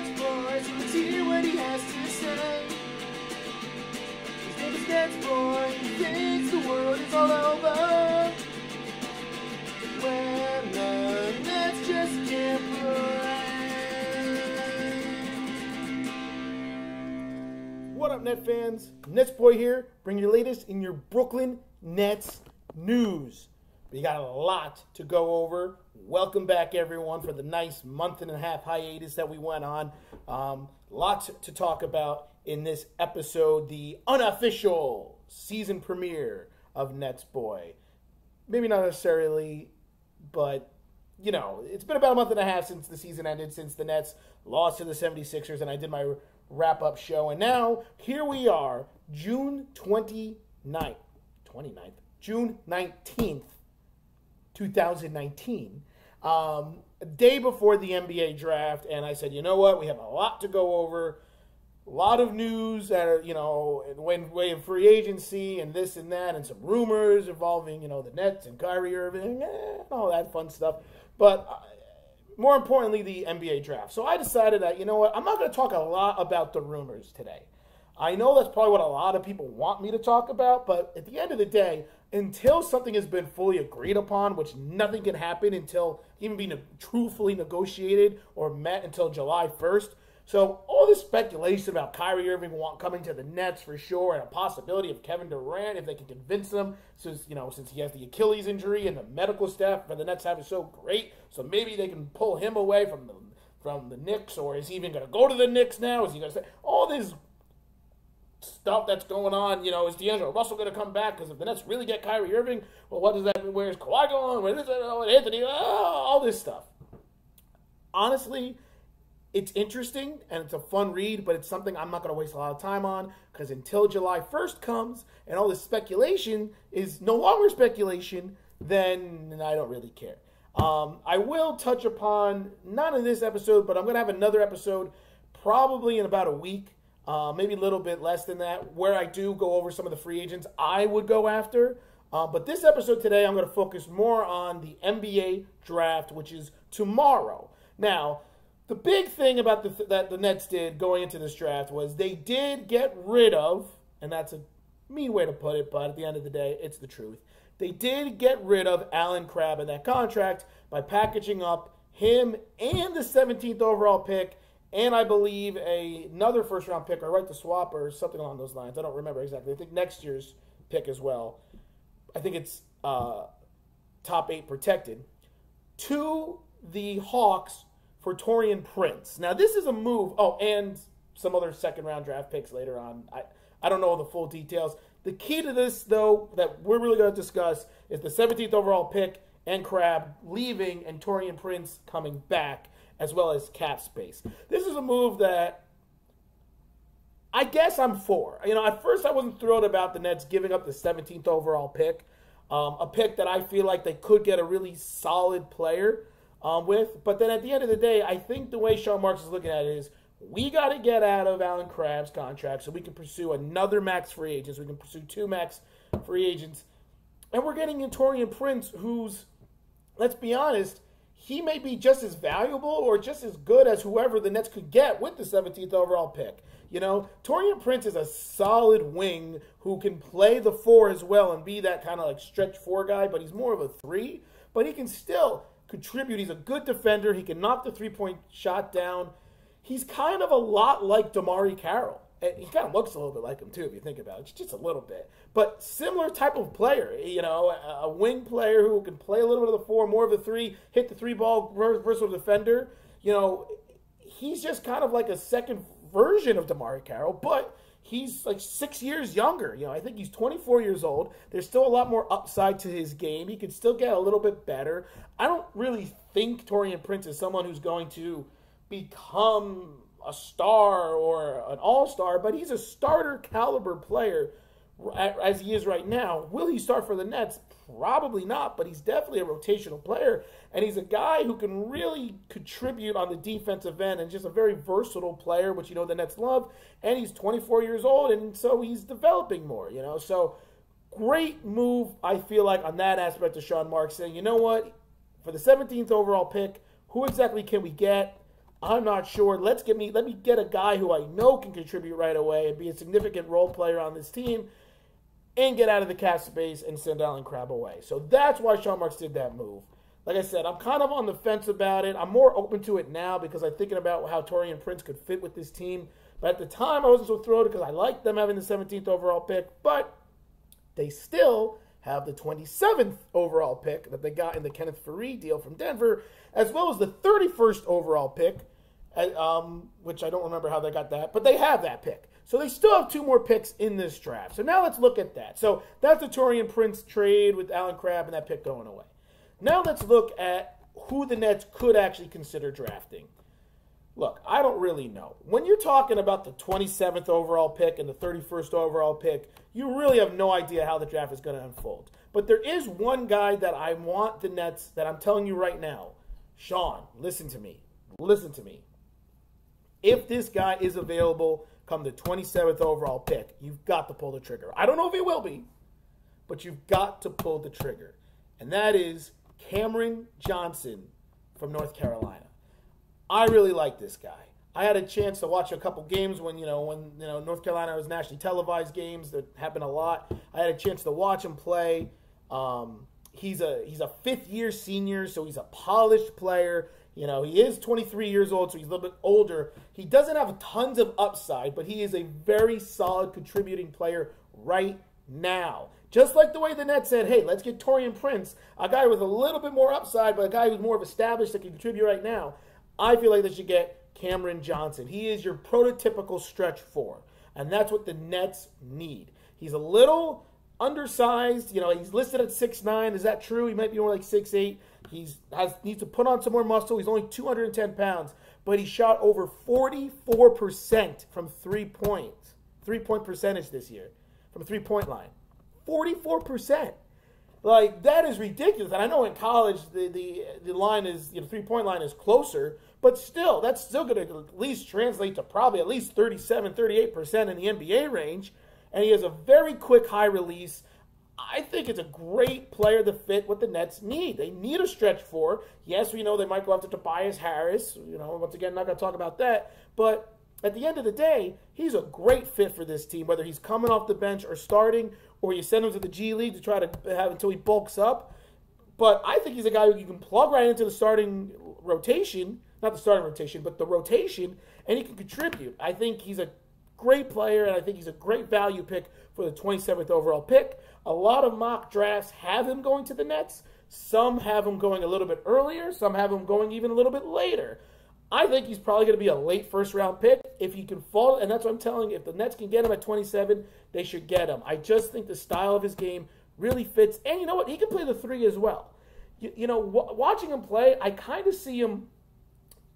NetsBoy, so let's hear what he has to say. His name is NetsBoy, he thinks the world is all over when the Nets just can't play. What up, Net fans? NetsBoy here, bringing you the latest in your Brooklyn Nets news. We got a lot to go over. Welcome back, everyone, for the nice month-and-a-half hiatus that we went on. Lots to talk about in this episode, the unofficial season premiere of NetsBoy. Maybe not necessarily, but, you know, it's been about a month and a half since the season ended, since the Nets lost to the 76ers, and I did my wrap-up show. And now, here we are, June 19th, 2019, a day before the NBA draft, and I said, you know what, we have a lot to go over, a lot of news that are, you know, in way of free agency and this and that, and some rumors involving, you know, the Nets and Kyrie Irving, and all that fun stuff, but more importantly, the NBA draft. So I decided that, you know what, I'm not going to talk a lot about the rumors today. I know that's probably what a lot of people want me to talk about, but at the end of the day, until something has been fully agreed upon, which nothing can happen until even being truthfully negotiated or met until July 1st. So all this speculation about Kyrie Irving coming to the Nets for sure, and a possibility of Kevin Durant if they can convince him, since he has the Achilles injury and the medical staff for the Nets have is so great, so maybe they can pull him away from the Knicks, or is he even going to go to the Knicks now? Is he going to say all this stuff that's going on, is D'Angelo Russell going to come back? Because if the Nets really get Kyrie Irving, well, what does that mean? Where's Kawhi going? Where's Anthony? All this stuff. Honestly, it's interesting and it's a fun read, but it's something I'm not going to waste a lot of time on, because until July 1st comes and all this speculation is no longer speculation, then I don't really care. I will touch upon, not in this episode, but I'm going to have another episode probably in about a week, maybe a little bit less than that, where I do go over some of the free agents I would go after. But this episode today, I'm going to focus more on the NBA draft, which is tomorrow. Now, the big thing about that the Nets did going into this draft was they did get rid of, and that's a mean way to put it, but at the end of the day, it's the truth. They did get rid of Allen Crabbe in that contract by packaging up him and the 17th overall pick, and I believe another first-round pick, or right to swap, or something along those lines. I don't remember exactly. I think next year's pick as well. I think it's top 8 protected. To the Hawks for Taurean Prince. Now, this is a move. Oh, and some other second-round draft picks later on. I don't know the full details. The key to this, though, that we're really going to discuss is the 17th overall pick and Crabbe leaving and Taurean Prince coming back, as well as cap space. This is a move that I guess I'm for. At first I wasn't thrilled about the Nets giving up the 17th overall pick, a pick that I feel like they could get a really solid player with. But then at the end of the day, I think the way Sean Marks is looking at it is, we got to get out of Allen Crabbe's contract so we can pursue another max free agent. So we can pursue 2 max free agents. And we're getting in Taurean Prince, who's, let's be honest, he may be just as valuable or just as good as whoever the Nets could get with the 17th overall pick. Taurean Prince is a solid wing who can play the 4 as well and be that kind of like stretch 4 guy, but he's more of a 3. But he can still contribute. He's a good defender. He can knock the 3-point shot down. He's kind of a lot like DeMarre Carroll. And he kind of looks a little bit like him, too, if you think about it. Just a little bit. But similar type of player, a wing player who can play a little bit of the 4, more of the 3, hit the 3-ball, versatile defender. He's just kind of like a second version of DeMarre Carroll, but he's like 6 years younger. I think he's 24 years old. There's still a lot more upside to his game. He could still get a little bit better. I don't really think Taurean Prince is someone who's going to become a star or an all-star, but he's a starter caliber player as he is right now. Will he start for the Nets? Probably not, but he's definitely a rotational player, and he's a guy who can really contribute on the defensive end and just a very versatile player, which the Nets love, and he's 24 years old, and so he's developing more, So great move, I feel like, on that aspect of Sean Marks, saying, you know what, for the 17th overall pick, who exactly can we get? I'm not sure. Let me get a guy who I know can contribute right away and be a significant role player on this team and get out of the cap space and send Allen Crabbe away. So that's why Sean Marks did that move. Like I said, I'm kind of on the fence about it. I'm more open to it now because I'm thinking about how Taurean Prince could fit with this team. But at the time, I wasn't so thrilled because I liked them having the 17th overall pick. But they still have the 27th overall pick that they got in the Kenneth Faried deal from Denver, as well as the 31st overall pick, which I don't remember how they got that, but they have that pick. So they still have 2 more picks in this draft. So now let's look at that. So that's the Taurean Prince trade with Allen Crabbe and that pick going away. Now let's look at who the Nets could actually consider drafting. Look, I don't really know. When you're talking about the 27th overall pick and the 31st overall pick, you really have no idea how the draft is going to unfold. But there is one guy that I want the Nets, that I'm telling you right now. Sean, listen to me. Listen to me. If this guy is available come the 27th overall pick, you've got to pull the trigger. I don't know if it will be, but you've got to pull the trigger. And that is Cameron Johnson from North Carolina. I really like this guy. I had a chance to watch a couple games when North Carolina was nationally televised games. That happened a lot. I had a chance to watch him play. He's a fifth-year senior, so he's a polished player. He is 23 years old, so he's a little bit older. He doesn't have tons of upside, but he is a very solid contributing player right now. Just like the way the Nets said, hey, let's get Taurean Prince, a guy with a little bit more upside, but a guy who's more of established that can contribute right now. I feel like they should get Cameron Johnson. He is your prototypical stretch 4, and that's what the Nets need. He's a little undersized. He's listed at 6'9". Is that true? He might be more like 6'8". Needs to put on some more muscle. He's only 210 pounds, but he shot over 44% from three-point percentage this year, from three-point line. 44%. Like, that is ridiculous. And I know in college the line is, three-point line is closer, but still, that's still going to at least translate to probably at least 37, 38% in the NBA range. And he has a very quick high release. I think it's a great player to fit what the Nets need. They need a stretch 4. Yes, we know they might go after Tobias Harris. Once again, not going to talk about that. But at the end of the day, he's a great fit for this team, whether he's coming off the bench or starting, or you send him to the G League to try to have until he bulks up. But I think he's a guy who you can plug right into the starting rotation, not the starting rotation, but the rotation, and he can contribute. I think he's a great player, and I think he's a great value pick for the 27th overall pick. A lot of mock drafts have him going to the Nets. Some have him going a little bit earlier. Some have him going even a little bit later. I think he's probably going to be a late first-round pick. If he can fall, and that's what I'm telling you, if the Nets can get him at 27, they should get him. I just think the style of his game really fits. And you know what? He can play the 3 as well. Watching him play, I kind of see him,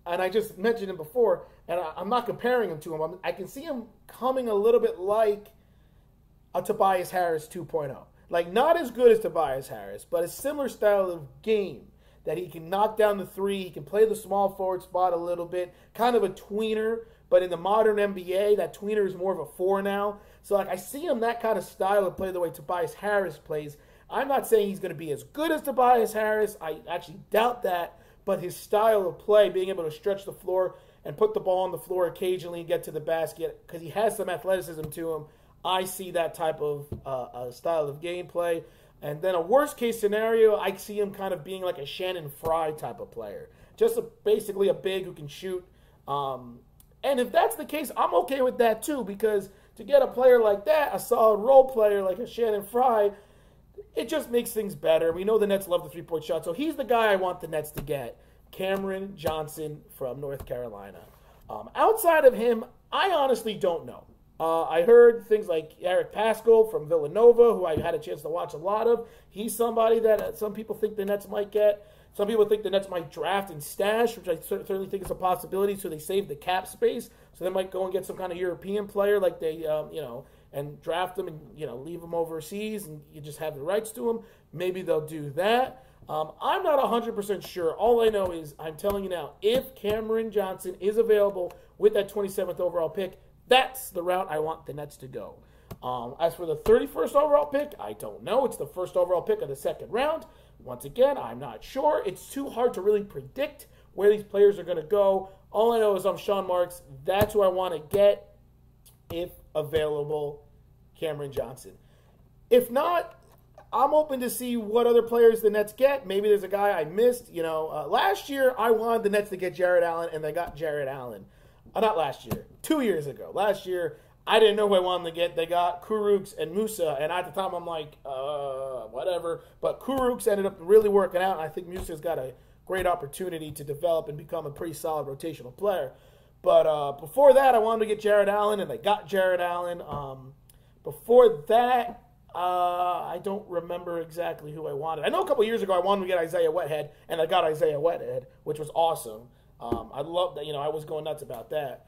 and I just mentioned him before, and I'm not comparing him to him. I can see him coming a little bit like a Tobias Harris 2.0. Like, not as good as Tobias Harris, but a similar style of game that he can knock down the 3. He can play the small forward spot a little bit, kind of a tweener. But in the modern NBA, that tweener is more of a 4 now. So, I see him that kind of style of play the way Tobias Harris plays. I'm not saying he's going to be as good as Tobias Harris. I actually doubt that. But his style of play, being able to stretch the floor and put the ball on the floor occasionally and get to the basket, because he has some athleticism to him, I see that type of style of gameplay. And then a worst-case scenario, I see him kind of being like a Shannon Fry type of player. Just basically a big who can shoot. And if that's the case, I'm okay with that too, because to get a player like that, a solid role player like a Shannon Fry, it just makes things better. We know the Nets love the three-point shot, so he's the guy I want the Nets to get, Cameron Johnson from North Carolina. Outside of him, I honestly don't know. I heard things like Eric Paschall from Villanova, who I had a chance to watch a lot of. He's somebody that some people think the Nets might get. Some people think the Nets might draft and stash, which I certainly think is a possibility, so they save the cap space. So they might go and get some kind of European player like they, and draft them and, leave them overseas and you just have the rights to them. Maybe they'll do that. I'm not 100% sure. All I know is I'm telling you now, if Cameron Johnson is available with that 27th overall pick, that's the route I want the Nets to go. As for the 31st overall pick, I don't know. It's the first overall pick of the second round. Once again, I'm not sure. It's too hard to really predict where these players are going to go. All I know is I'm Sean Marks. That's who I want to get, if available, Cameron Johnson. If not, I'm open to see what other players the Nets get. Maybe there's a guy I missed. Last year I wanted the Nets to get Jared Allen, and they got Jared Allen. Not last year. 2 years ago. Last year, I didn't know who I wanted to get. They got Kurucs and Musa, and at the time I'm like, whatever. But Kurucs ended up really working out, and I think Musa's got a great opportunity to develop and become a pretty solid rotational player. But before that, I wanted to get Jared Allen, and they got Jared Allen. Before that, I don't remember exactly who I wanted. I know a couple years ago I wanted to get Isaiah Whitehead, and I got Isaiah Whitehead, which was awesome. I love that. I was going nuts about that.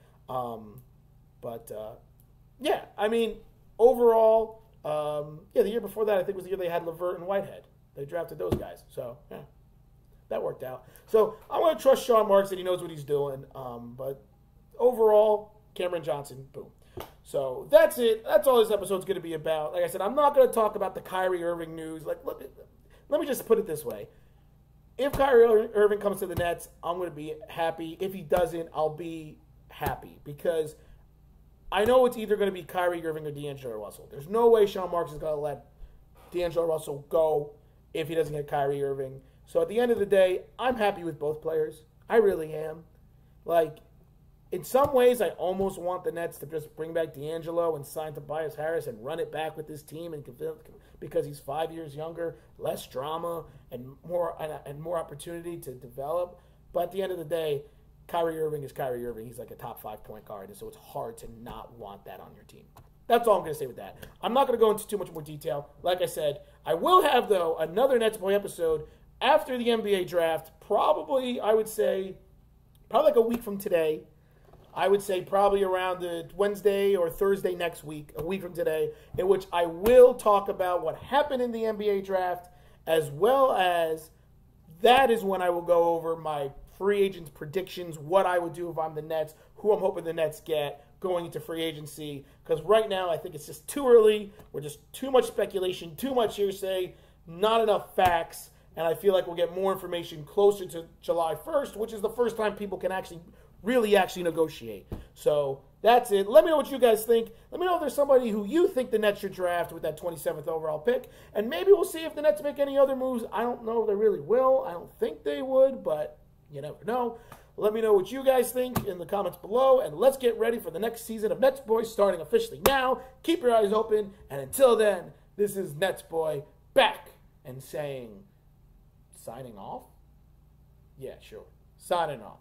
Yeah, I mean, overall, the year before that, I think was the year they had LeVert and Whitehead. They drafted those guys. So, yeah, that worked out. So, I'm going to trust Sean Marks that he knows what he's doing. But overall, Cameron Johnson, boom. So, that's it. That's all this episode's going to be about. Like I said, I'm not going to talk about the Kyrie Irving news. Let me just put it this way. If Kyrie Irving comes to the Nets, I'm going to be happy. If he doesn't, I'll be happy. Because I know it's either going to be Kyrie Irving or D'Angelo Russell. There's no way Sean Marks is going to let D'Angelo Russell go if he doesn't get Kyrie Irving. So at the end of the day, I'm happy with both players. I really am. In some ways, I almost want the Nets to just bring back D'Angelo and sign Tobias Harris and run it back with this team, and because he's 5 years younger, less drama, and more opportunity to develop. But at the end of the day, Kyrie Irving is Kyrie Irving. He's like a top 5 point guard, and so it's hard to not want that on your team. That's all I'm going to say with that. I'm not going to go into too much more detail. Like I said, I will have, though, another NetsBoy episode after the NBA draft, probably like a week from today. I would say probably around the Wednesday or Thursday next week, a week from today, in which I will talk about what happened in the NBA draft, as well as that is when I will go over my free agents predictions, what I would do if I'm the Nets, who I'm hoping the Nets get going into free agency. Because right now I think it's just too early. We're just too much speculation, too much hearsay, not enough facts. And I feel like we'll get more information closer to July 1st, which is the first time people can actually negotiate. So that's it. Let me know what you guys think. Let me know if there's somebody who you think the Nets should draft with that 27th overall pick. And maybe we'll see if the Nets make any other moves. I don't know if they really will. I don't think they would, but you never know. Let me know what you guys think in the comments below. And let's get ready for the next season of NetsBoy starting officially now. Keep your eyes open. And until then, this is NetsBoy back and saying, signing off? Yeah, sure. Signing off.